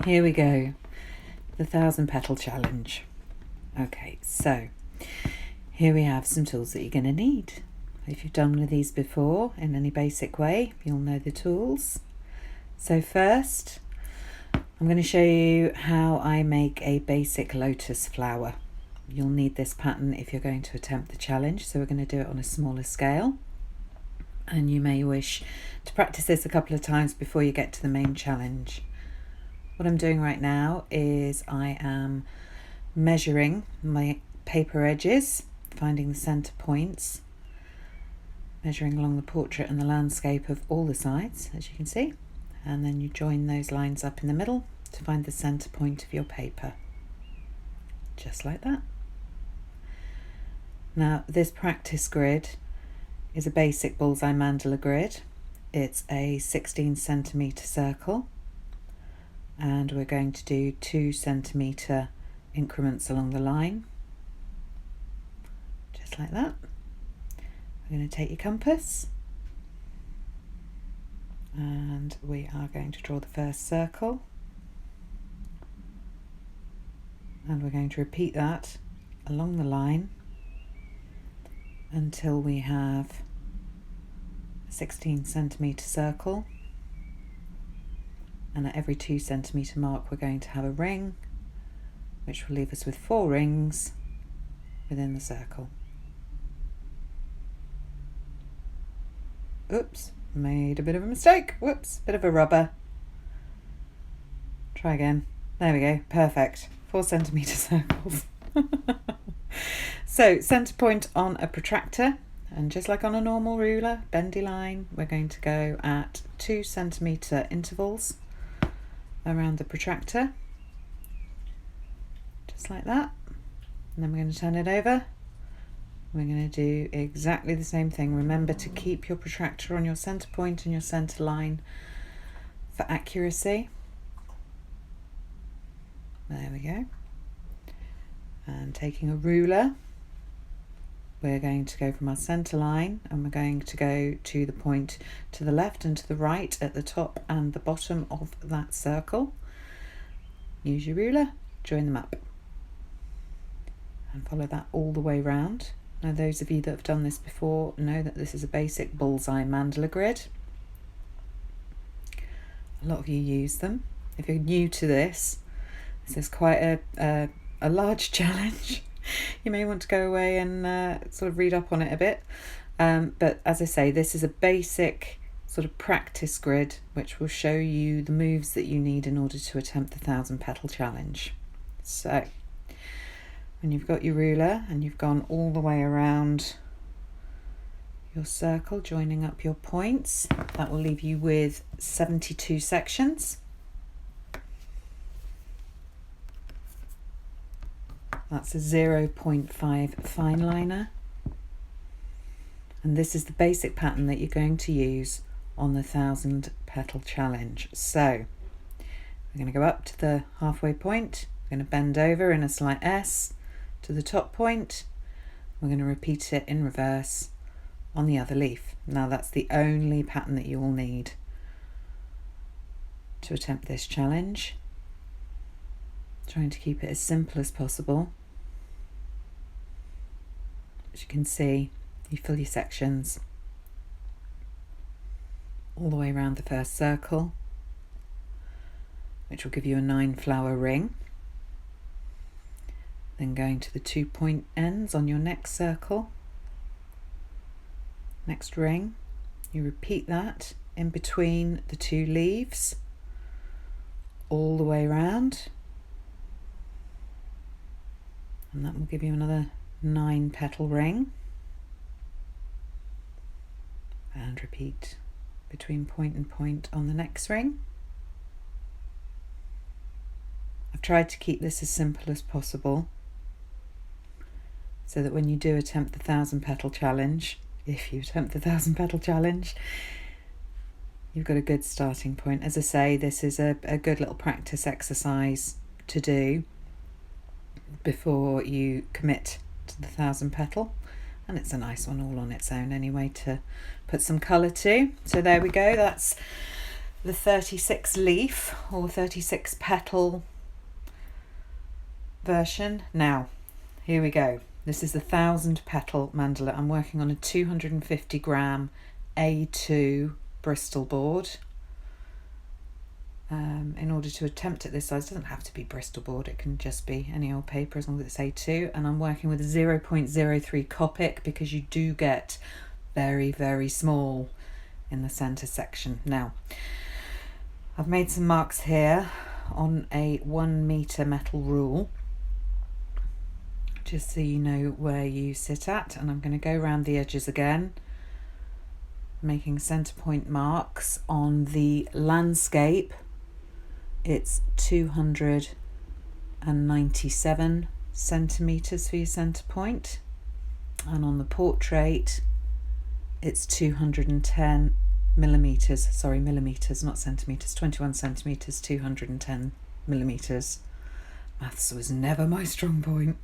Here we go, the 1,000 petal challenge. Okay, so here we have some tools that you're going to need. If you've done one of these before in any basic way, you'll know the tools. So first, I'm going to show you how I make a basic lotus flower. You'll need this pattern if you're going to attempt the challenge, so we're going to do it on a smaller scale. And you may wish to practice this a couple of times before you get to the main challenge. What I'm doing right now is I am measuring my paper edges, finding the centre points, measuring along the portrait and the landscape of all the sides, as you can see, and then you join those lines up in the middle to find the centre point of your paper, just like that. Now this practice grid is a basic bullseye mandala grid. It's a 16 centimetre circle, and we're going to do 2 centimetre increments along the line, just like that. We're going to take your compass and we are going to draw the first circle, and we're going to repeat that along the line until we have a 16 centimetre circle, and at every 2 centimetre mark we're going to have a ring, which will leave us with 4 rings within the circle. Oops, made a bit of a mistake. Whoops, bit of a rubber. Try again. There we go, perfect. 4 centimetre circles. So, centre point on a protractor, and just like on a normal ruler, bendy line, we're going to go at 2 centimetre intervals around the protractor, just like that. And then we're going to turn it over. We're going to do exactly the same thing. Remember to keep your protractor on your centre point and your centre line for accuracy. There we go. And taking a ruler, we're going to go from our centre line and we're going to go to the point to the left and to the right at the top and the bottom of that circle. Use your ruler, join them up, and follow that all the way round. Now those of you that have done this before know that this is a basic bullseye mandala grid. A lot of you use them. If you're new to this is quite a large challenge. You may want to go away and sort of read up on it a bit. But as I say, this is a basic sort of practice grid which will show you the moves that you need in order to attempt the 1,000 petal challenge. So when you've got your ruler and you've gone all the way around your circle, joining up your points, that will leave you with 72 sections. That's a 0.5 fine liner. And this is the basic pattern that you're going to use on the 1,000 petal challenge. So we're going to go up to the halfway point, we're going to bend over in a slight S to the top point, we're going to repeat it in reverse on the other leaf. Now that's the only pattern that you will need to attempt this challenge. Trying to keep it as simple as possible. As you can see, you fill your sections all the way around the first circle, which will give you a 9 flower ring. Then going to the 2 point ends on your next circle, next ring, you repeat that in between the 2 leaves all the way around, and that will give you another 9 petal ring, and repeat between point and point on the next ring. I've tried to keep this as simple as possible so that when you do attempt the 1,000 petal challenge, if you attempt the 1,000 petal challenge, you've got a good starting point. As I say, this is a good little practice exercise to do before you commit to the 1,000 petal, and it's a nice one all on its own anyway to put some colour to. So there we go, that's the 36 leaf or 36 petal version. Now, here we go. This is the 1000 petal mandala. I'm working on a 250 gram A2 Bristol board. In order to attempt at this size, it doesn't have to be Bristol board, it can just be any old paper as long as it's A2. And I'm working with a 0.03 Copic because you do get very, very small in the centre section. Now, I've made some marks here on a 1 metre metal rule, just so you know where you sit at. And I'm going to go around the edges again, making centre point marks. On the landscape, it's 297 centimetres for your centre point, and on the portrait it's 210 millimetres, sorry, millimetres, not centimetres, 21 centimetres, 210 millimetres. Maths was never my strong point.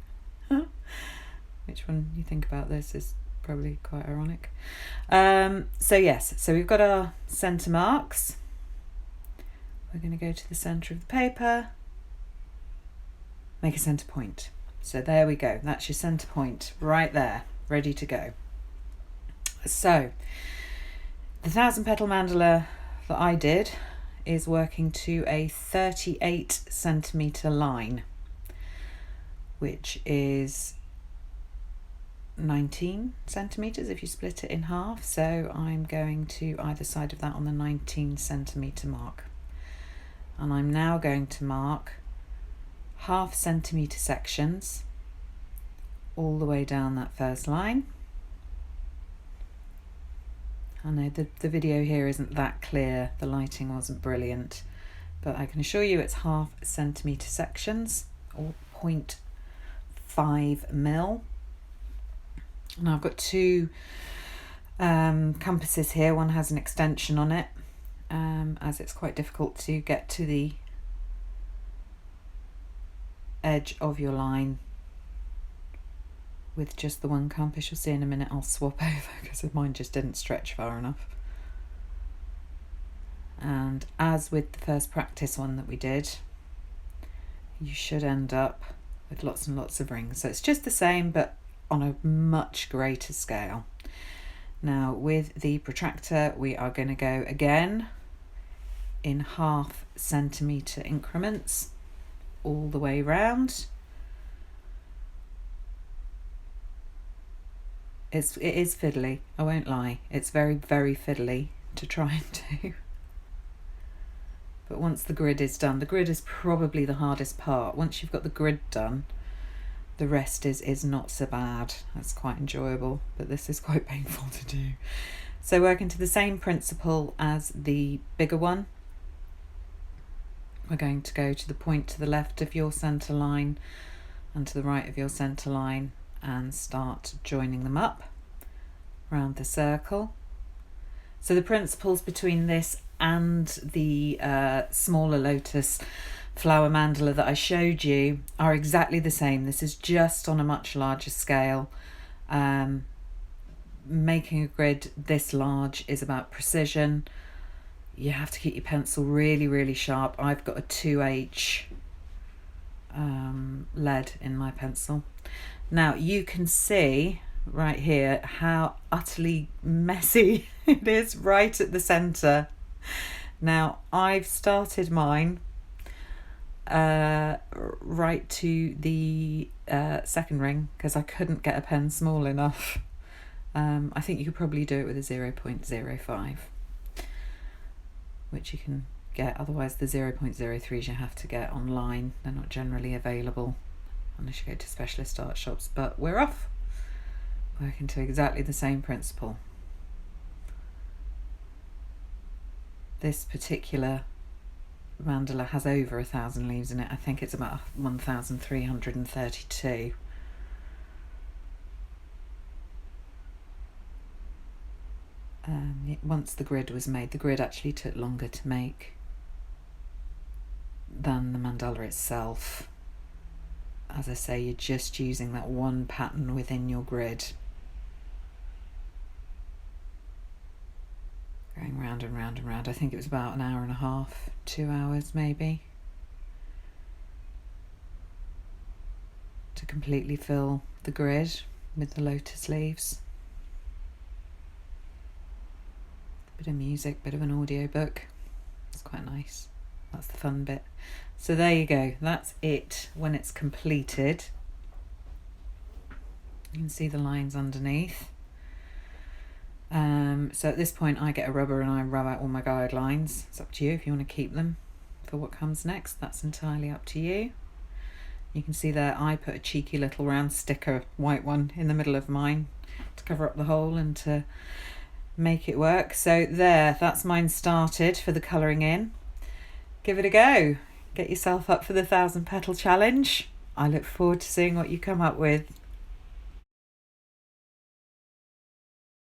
Which one you think about this is probably quite ironic. So yes, so we've got our centre marks. We're going to go to the centre of the paper, make a centre point. So there we go, that's your centre point right there, ready to go. So the 1000 petal mandala that I did is working to a 38 centimetre line, which is 19 centimetres if you split it in half. So I'm going to either side of that on the 19 centimetre mark. And I'm now going to mark ½ centimetre sections all the way down that first line. I know the video here isn't that clear, the lighting wasn't brilliant, but I can assure you it's ½ centimetre sections, or 0.5 mil. Now I've got two compasses here. One has an extension on it, as it's quite difficult to get to the edge of your line with just the one compass. You'll see in a minute I'll swap over because mine just didn't stretch far enough. And as with the first practice one that we did, you should end up with lots and lots of rings. So it's just the same but on a much greater scale. Now with the protractor we are going to go again in ½ centimetre increments all the way round. It is fiddly, I won't lie. It's very, very fiddly to try and do. But once the grid is done, the grid is probably the hardest part. Once you've got the grid done, the rest is not so bad. That's quite enjoyable, but this is quite painful to do. So working to the same principle as the bigger one, we're going to go to the point to the left of your centre line and to the right of your centre line and start joining them up around the circle. So the principles between this and the smaller Lotus flower mandala that I showed you are exactly the same. This is just on a much larger scale. Making a grid this large is about precision. You have to keep your pencil really, really sharp. I've got a 2H lead in my pencil. Now you can see right here how utterly messy it is right at the centre. Now I've started mine right to the second ring because I couldn't get a pen small enough. I think you could probably do it with a 0.05, which you can get. Otherwise the 0.03s you have to get online. They're not generally available unless you go to specialist art shops. But we're off, working to exactly the same principle. This particular mandala has over 1,000 leaves in it. I think it's about 1,332. Once the grid was made, the grid actually took longer to make than the mandala itself. As I say, you're just using that one pattern within your grid. Going round and round and round. I think it was about an hour and a half, 2 hours maybe, to completely fill the grid with the lotus leaves. Bit of music, bit of an audio book. It's quite nice. That's the fun bit. So there you go. That's it when it's completed. You can see the lines underneath. So at this point I get a rubber and I rub out all my guidelines. It's up to you if you want to keep them for what comes next. That's entirely up to you. You can see there I put a cheeky little round sticker, white one, in the middle of mine to cover up the hole and to make it work. So there, that's mine started for the colouring in. Give it a go. Get yourself up for the 1,000 petal challenge. I look forward to seeing what you come up with.